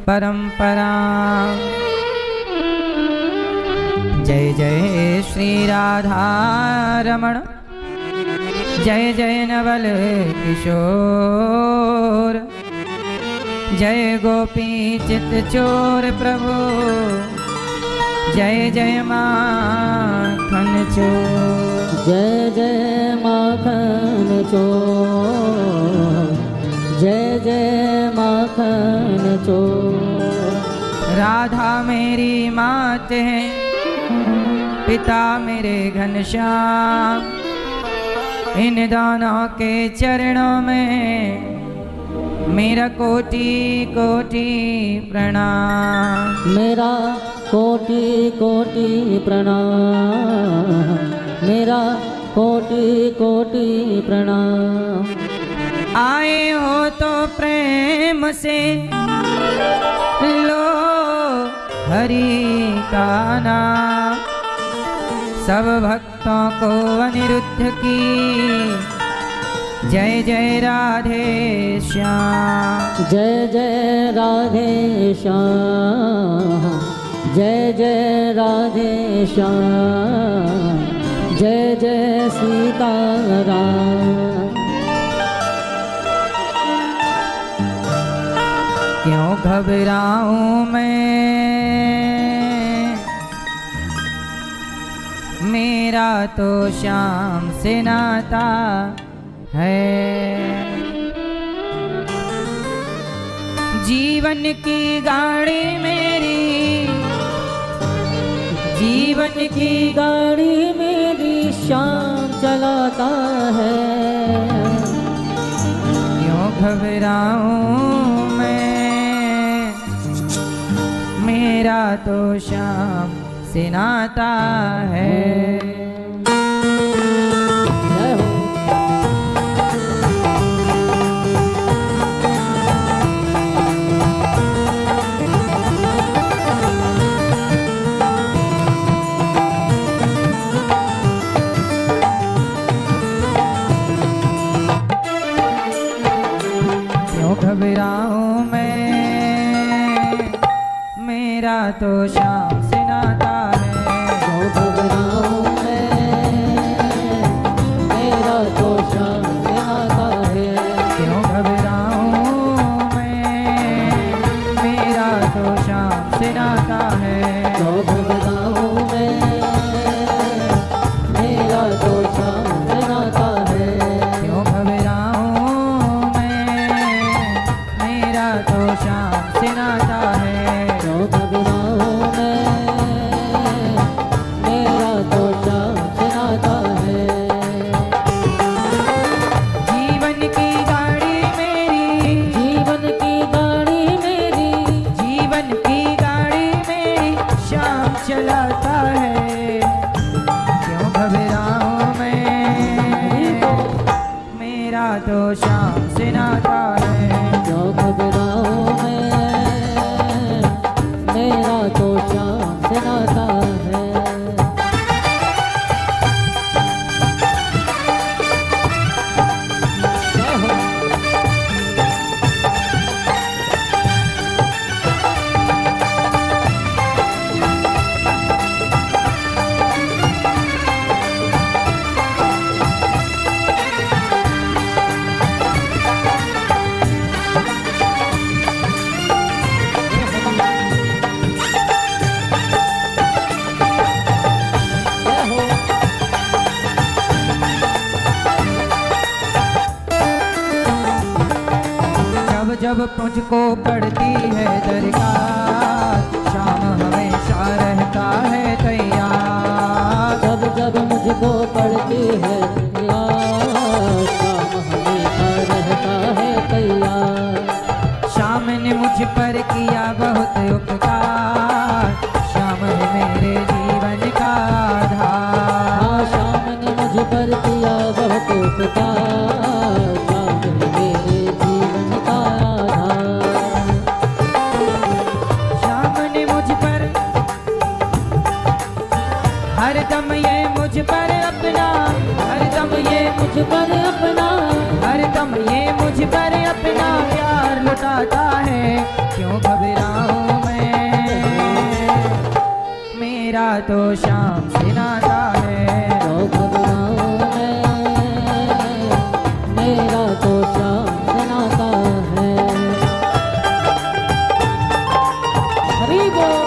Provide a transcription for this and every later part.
परंपरा। जय जय श्री राधा रमण, जय जय नवल किशोर, जय गोपी चित चोर प्रभु, जय जय माखन चोर। जय जय माखन चोर, जय जय माखन चोर। राधा मेरी मात है, पिता मेरे घनश्याम, इन दोनों के चरणों में मेरा कोटि कोटि प्रणाम। मेरा कोटि कोटि प्रणाम, मेरा कोटि कोटि प्रणाम। आए हो तो प्रेम से लो हरि का नाम, सब भक्तों को अनिरुद्ध की जय जय राधे श्याम। जय जय राधे श्याम, जय जय राधे श्याम, जय जय सीताराम। क्यों घबराऊं मैं, मेरा तो श्याम से नाता है। जीवन की गाड़ी मेरी, जीवन की गाड़ी मेरी श्याम चलाता है। क्यों घबराऊं मैं, मेरा तो श्याम से नाता है। घबराऊं मैं, मेरा तो श्याम से नाता है। क्यों घबराऊं मैं, मेरा तो श्याम से नाता है। क्यों घबराऊं मैं, मेरा तो श्याम से नाता है। क्यों घबराऊं मैं, मेरा तो श्याम से नाता है। क्यों घबराऊं मैं, मेरा तो श्याम से नाता है। क्यों घबराऊं मैं, मेरा तो श्याम से नाता है। जीवन की गाड़ी मेरी, जीवन की गाड़ी मेरी, जीवन की गाड़ी मेरी श्याम चलाता है। क्यों घबराऊं मैं, मेरा तो श्याम से नाता है। क्यों घबराऊं मैं, मेरा तो श्याम से नाता है। जब मुझको पड़ती है दरकार, शाम हमेशा रहता है तैयार। जब जब मुझको पड़ती है यार, शाम हमेशा रहता है तैयार। शाम ने मुझ पर किया बहुत उपकार, शाम है मेरे जीवन का आधार। हाँ, शाम ने मुझ पर किया बहुत उपकार, शाम है मेरे जीवन का आधार। शाम ने मुझ पर हरदम ये मुझ पर अपना, हरदम ये मुझ पर अपना, हरदम ये मुझ पर अपना प्यार लुटाता है। क्यों घबरा मेरा तो श्याम से नाता है। क्यों घबराऊं मैं, मेरा तो श्याम से नाता है। हरि बोल।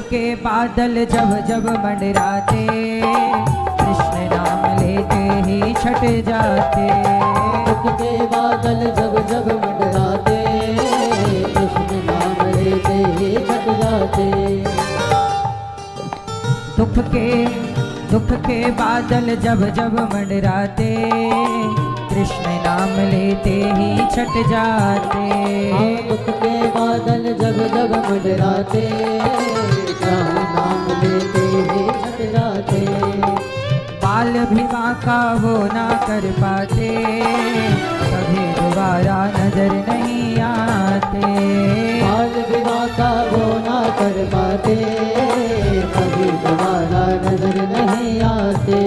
के बादल जब जब मंडराते, कृष्ण नाम लेते ही छट जाते। दुख के बादल जब जब मंडराते, कृष्ण नाम लेते ही छट जाते। दुख के बादल जब जब मंडराते, कृष्ण नाम लेते ही छट जाते। दुख के बादल जब जब मंडराते, नाम लेते ही छट जाते। बाल भी बांका वो ना कर पाते, कभी दोबारा नजर नहीं आते। बाल भी बांका वो ना कर पाते, कभी दोबारा नजर नहीं आते।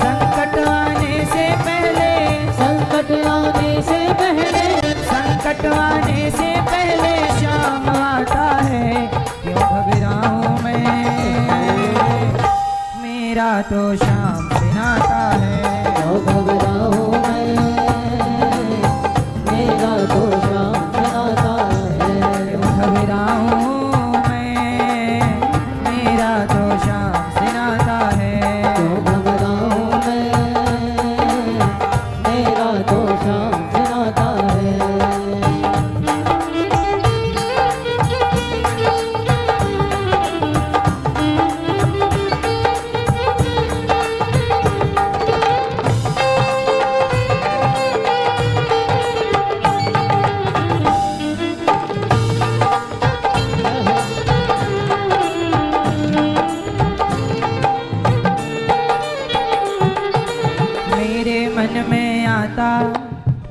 संकट आने से पहले, संकट आने से पहले, संकट आने से पहले श्याम आता है। क्यों घबराऊं मैं, मेरा तो श्याम से नाता है। क्यों घबराऊं मैं, मेरा तो श्याम से नाता है। क्यों घबराऊं मैं, मेरा तो श्याम से नाता है। क्यों घबराऊं मैं, मेरा तो श्याम से नाता है।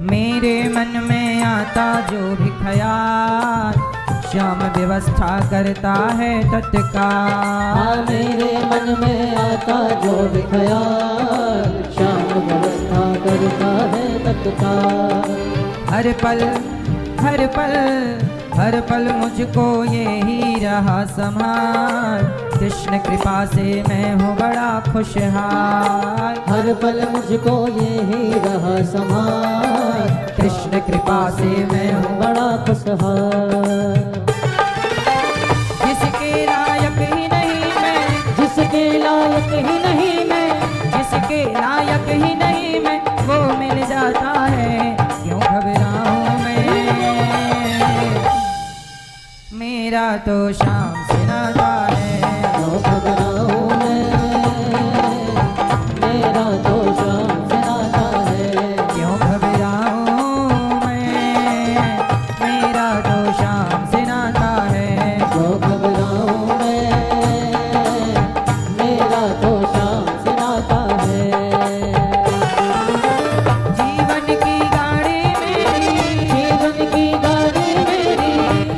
मेरे मन में आता जो भी ख्याल, श्याम व्यवस्था करता है तत्काल। मेरे मन में आता जो भी ख्याल, श्याम व्यवस्था करता है तत्काल। हर पल हर पल हर पल मुझको यही रहा संभाल, कृष्ण कृपा से मैं हूँ बड़ा खुशहाल। हर पल मुझको यही रहा संभाल, कृष्ण कृपा से मैं हूँ बड़ा खुशहाल। जिसके लायक ही नहीं मैं, जिसके लायक ही नहीं मैं, जिसके लायक ही नहीं मैं, वो मिल जाता है। क्यों घबराऊं मैं, मेरा तो श्याम से नाता है। क्यों घबराऊं मैं, मेरा तो श्याम से नाता है। क्यों घबराऊं मैं, मेरा तो श्याम से नाता है। क्यों घबराऊं मैं, मेरा तो श्याम से नाता है। जीवन की गाड़ी मेरी, जीवन की गाड़ी मेरी,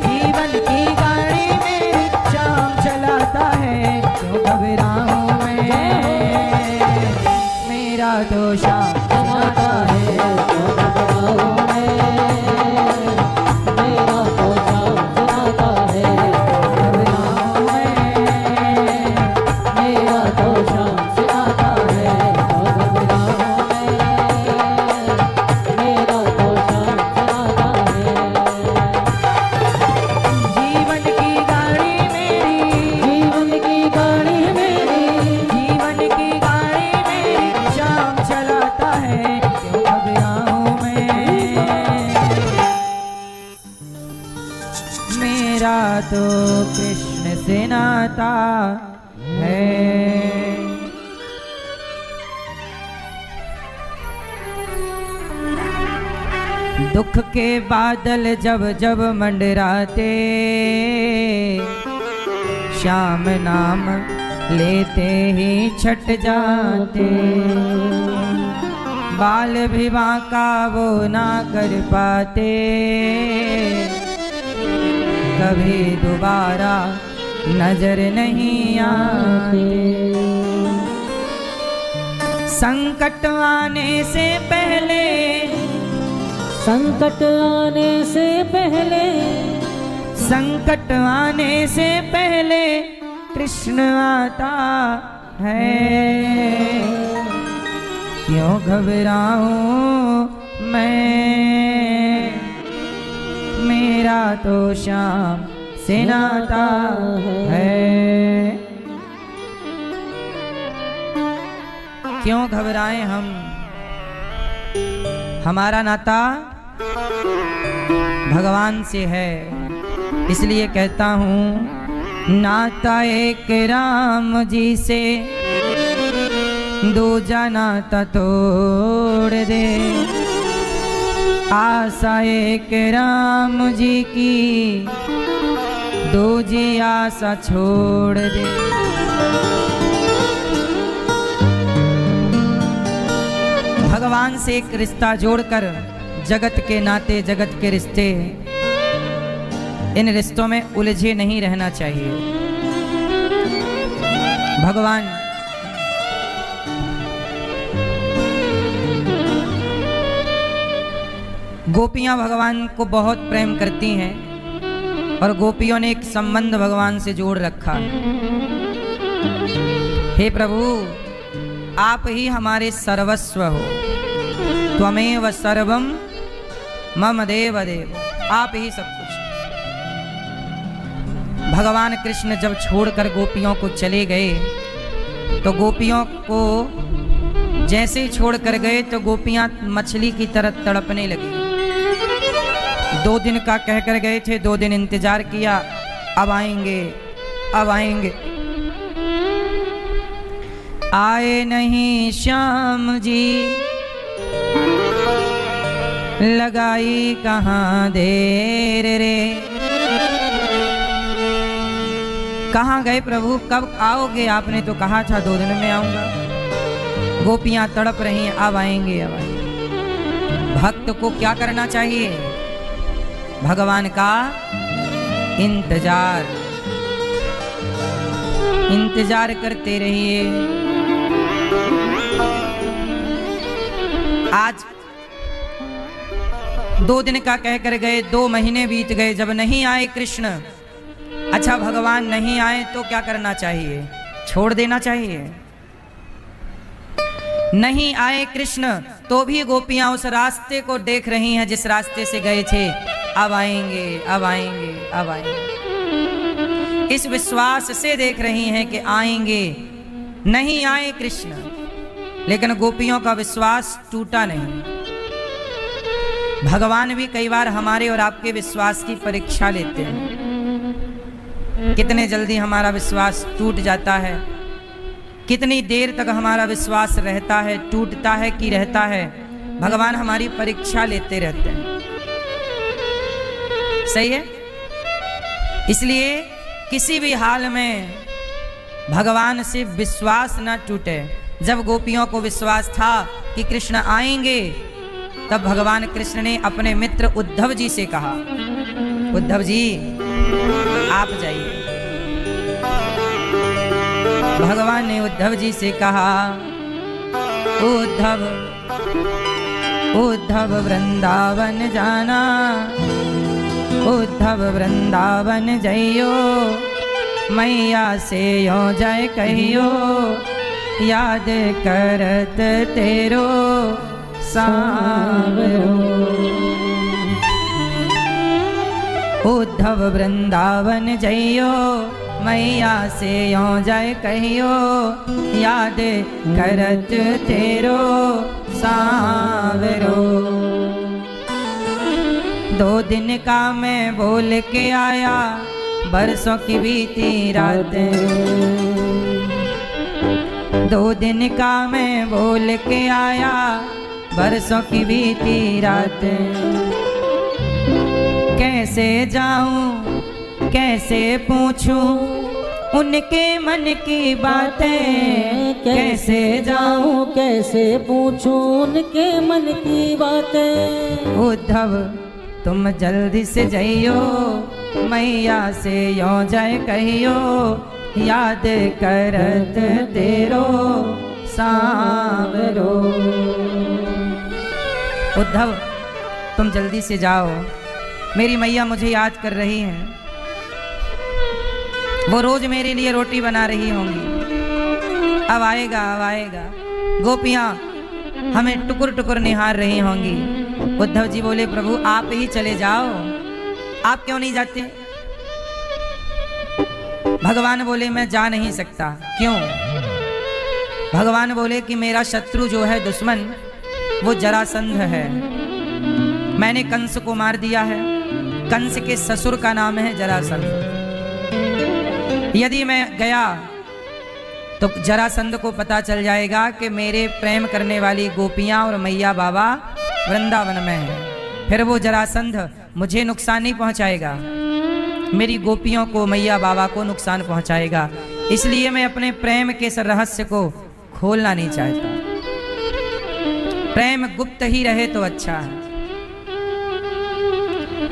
जीवन की गाड़ी मेरी श्याम चलाता है। क्यों घबराऊं मैं, मेरा तो श्याम से नाता है। क्यों घबराऊं मैं, मेरा तो श्याम से नाता है। घबराऊं मैं, मेरा तो श्याम से नाता है। क्यों घबराऊं मैं, मेरा तो श्याम से नाता है। जीवन की गाड़ी मेरी, जीवन की गाड़ी मेरी, जीवन की गाड़ी मेरी श्याम चलाता है। क्यों घबराऊं मैं, मेरा तो कृष्ण से नाता है। दुख के बादल जब जब मंडराते, श्याम नाम लेते ही छट जाते। बाल विवाह का वो ना कर पाते, कभी दोबारा नजर नहीं आते। संकट आने से पहले, संकट आने से पहले, संकट आने से पहले कृष्ण आता है। क्यों घबराऊं मैं, मेरा तो श्याम से नाता है। क्यों घबराएं हम, हमारा नाता भगवान से है। इसलिए कहता हूँ नाता एक राम जी से, दूजा नाता तोड़ दे। आशा एक राम जी की, दूजी आशा छोड़ दे। भगवान से एक रिश्ता जोड़कर जगत के नाते, जगत के रिश्ते, इन रिश्तों में उलझे नहीं रहना चाहिए। भगवान गोपियां भगवान को बहुत प्रेम करती हैं और गोपियों ने एक संबंध भगवान से जोड़ रखा। हे प्रभु, आप ही हमारे सर्वस्व हो, त्वमेव सर्वम मम देव देव, आप ही सब कुछ। भगवान कृष्ण जब छोड़कर गोपियों को चले गए तो गोपियों को जैसे ही छोड़कर गए तो गोपियां मछली की तरह तड़पने लगी। 2 दिन का कहकर गए थे, 2 दिन इंतजार किया, अब आएंगे, अब आएंगे। आए नहीं श्याम जी, लगाई कहाँ देर रे। कहाँ गए प्रभु, कब आओगे? आपने तो कहा था 2 दिन में आऊंगा। गोपियां तड़प रही हैं, अब आएंगे, अब आएंगे। भक्त को क्या करना चाहिए? भगवान का इंतजार, इंतजार करते रहिए। आज 2 दिन का कहकर गए, 2 महीने बीत गए, जब नहीं आए कृष्ण। अच्छा, भगवान नहीं आए तो क्या करना चाहिए? छोड़ देना चाहिए। नहीं आए कृष्ण तो भी गोपियां उस रास्ते को देख रही हैं जिस रास्ते से गए थे। अब आएंगे, अब आएंगे, अब आएंगे, इस विश्वास से देख रही हैं कि आएंगे। नहीं आए कृष्ण, लेकिन गोपियों का विश्वास टूटा नहीं। भगवान भी कई बार हमारे और आपके विश्वास की परीक्षा लेते हैं। कितने जल्दी हमारा विश्वास टूट जाता है, कितनी देर तक हमारा विश्वास रहता है, टूटता है कि रहता है। भगवान हमारी परीक्षा लेते रहते हैं। सही है? इसलिए किसी भी हाल में भगवान से विश्वास न टूटे। जब गोपियों को विश्वास था कि कृष्ण आएंगे, तब भगवान कृष्ण ने अपने मित्र उद्धव जी से कहा, उद्धव जी आप जाइए। भगवान ने उद्धव जी से कहा, उद्धव उद्धव वृंदावन जाना, उद्धव वृंदावन जइयो, मैया से यो जय कहियो, याद करत तेरो सांवरो। उद्धव वृंदावन जइयो, मैया से यो जय कहियो, याद करत तेरो सांवरो। 2 दिन का मैं बोल के आया, बरसों की बीती रातें। 2 दिन का मैं बोल के आया, बरसों की बीती रातें। कैसे जाऊं, कैसे पूछूं उनके मन की बातें कैसे जाऊं, कैसे पूछूं उनके मन की बातें। उद्धव तुम जल्दी से जइयो, मैया से यो जय कहियो, याद करत तेरो सांवरो। उद्धव तुम जल्दी से जाओ, मेरी मैया मुझे याद कर रही हैं, वो रोज मेरे लिए रोटी बना रही होंगी, अब आएगा अब आएगा। गोपियां हमें टुकुर टुकुर निहार रही होंगी। उद्धव जी बोले प्रभु आप ही चले जाओ, आप क्यों नहीं जाते? भगवान बोले मैं जा नहीं सकता। क्यों? भगवान बोले कि मेरा शत्रु जो है, दुश्मन, वो जरासंध है। मैंने कंस को मार दिया है, कंस के ससुर का नाम है जरासंध। यदि मैं गया तो जरासंध को पता चल जाएगा कि मेरे प्रेम करने वाली गोपियां और मैया बाबा वृंदावन में हैं। फिर वो जरासंध मुझे नुकसान नहीं पहुंचाएगा, मेरी गोपियों को, मैया बाबा को नुकसान पहुंचाएगा। इसलिए मैं अपने प्रेम के इस रहस्य को खोलना नहीं चाहता। प्रेम गुप्त ही रहे तो अच्छा है।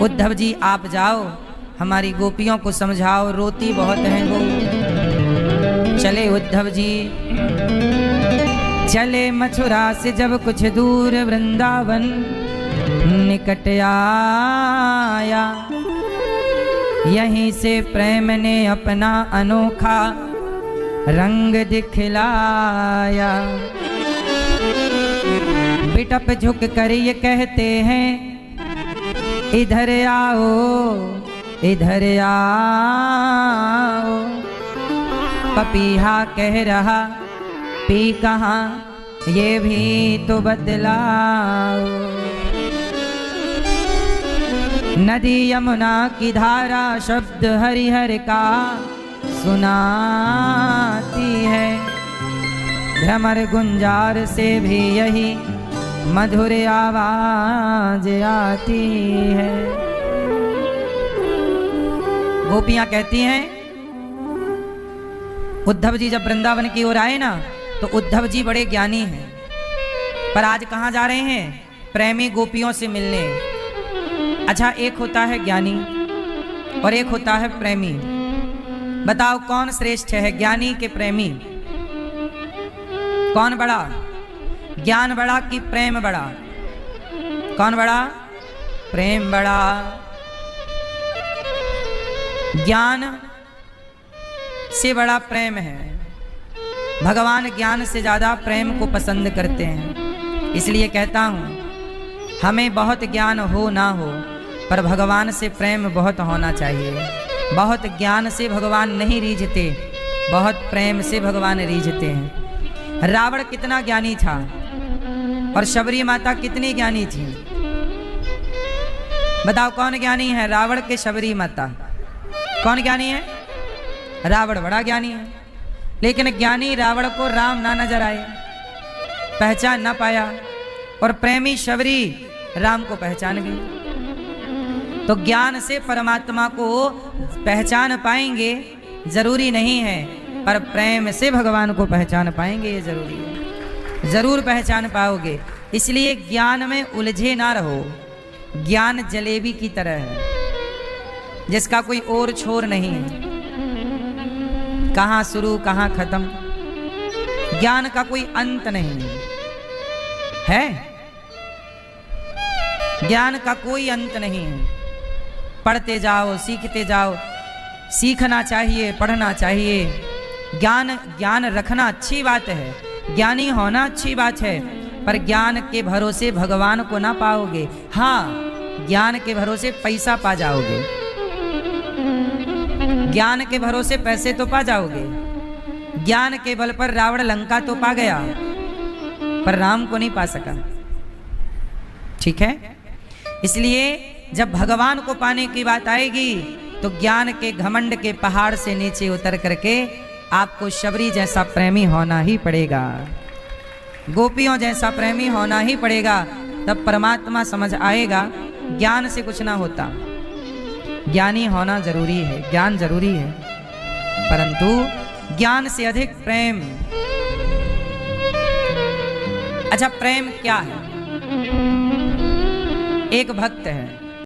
उद्धव जी आप जाओ, हमारी गोपियों को समझाओ, रोती बहुत हैं वो। चले उद्धव जी, चले मथुरा से जब कुछ दूर वृंदावन निकट आया, यहीं से प्रेम ने अपना अनोखा रंग दिखलाया। बिटप झुक कर ये कहते हैं इधर आओ इधर आओ, पपीहा कह रहा पी कहाँ ये भी तो बदलाओ। नदी यमुना की धारा शब्द हरिहर का सुनाती है, भ्रमर गुंजार से भी यही मधुर आवाज आती है। गोपियां कहती हैं उद्धव जी जब वृंदावन की ओर आए ना तो उद्धव जी बड़े ज्ञानी हैं, पर आज कहाँ जा रहे हैं? प्रेमी गोपियों से मिलने। अच्छा, एक होता है ज्ञानी और एक होता है प्रेमी। बताओ कौन श्रेष्ठ है, ज्ञानी के प्रेमी? कौन बड़ा? ज्ञान बड़ा कि प्रेम बड़ा? कौन बड़ा? प्रेम बड़ा। ज्ञान से बड़ा प्रेम है। भगवान ज्ञान से ज्यादा प्रेम को पसंद करते हैं। इसलिए कहता हूं हमें बहुत ज्ञान हो ना हो, पर भगवान से प्रेम बहुत होना चाहिए। बहुत ज्ञान से भगवान नहीं रीझते, बहुत प्रेम से भगवान रीझते हैं। रावण कितना ज्ञानी था और शबरी माता कितनी ज्ञानी थी? बताओ कौन ज्ञानी है? रावण के शबरी माता। कौन ज्ञानी है? रावण बड़ा ज्ञानी है, लेकिन ज्ञानी रावण को राम ना नजर आए, पहचान ना पाया, और प्रेमी शबरी राम को पहचान गई। तो ज्ञान से परमात्मा को पहचान पाएंगे जरूरी नहीं है, पर प्रेम से भगवान को पहचान पाएंगे ये जरूरी है। जरूर पहचान पाओगे। इसलिए ज्ञान में उलझे ना रहो। ज्ञान जलेबी की तरह है जिसका कोई और छोर नहीं है, कहाँ शुरू कहाँ खत्म। ज्ञान का कोई अंत नहीं है, ज्ञान का कोई अंत नहीं है। पढ़ते जाओ, सीखते जाओ। सीखना चाहिए, पढ़ना चाहिए। ज्ञान रखना अच्छी बात है, ज्ञानी होना अच्छी बात है, पर ज्ञान के भरोसे भगवान को ना पाओगे। हाँ, ज्ञान के भरोसे पैसा पा जाओगे, ज्ञान के भरोसे पैसे तो पा जाओगे। ज्ञान के बल पर रावण लंका तो पा गया, पर राम को नहीं पा सका। ठीक है? इसलिए जब भगवान को पाने की बात आएगी तो ज्ञान के घमंड के पहाड़ से नीचे उतर करके आपको शबरी जैसा प्रेमी होना ही पड़ेगा, गोपियों जैसा प्रेमी होना ही पड़ेगा। तब परमात्मा समझ आएगा। ज्ञान से कुछ ना होता, ज्ञानी होना जरूरी है, ज्ञान जरूरी है। परंतु ज्ञान से अधिक प्रेम। अच्छा, प्रेम क्या है? एक भक्त है,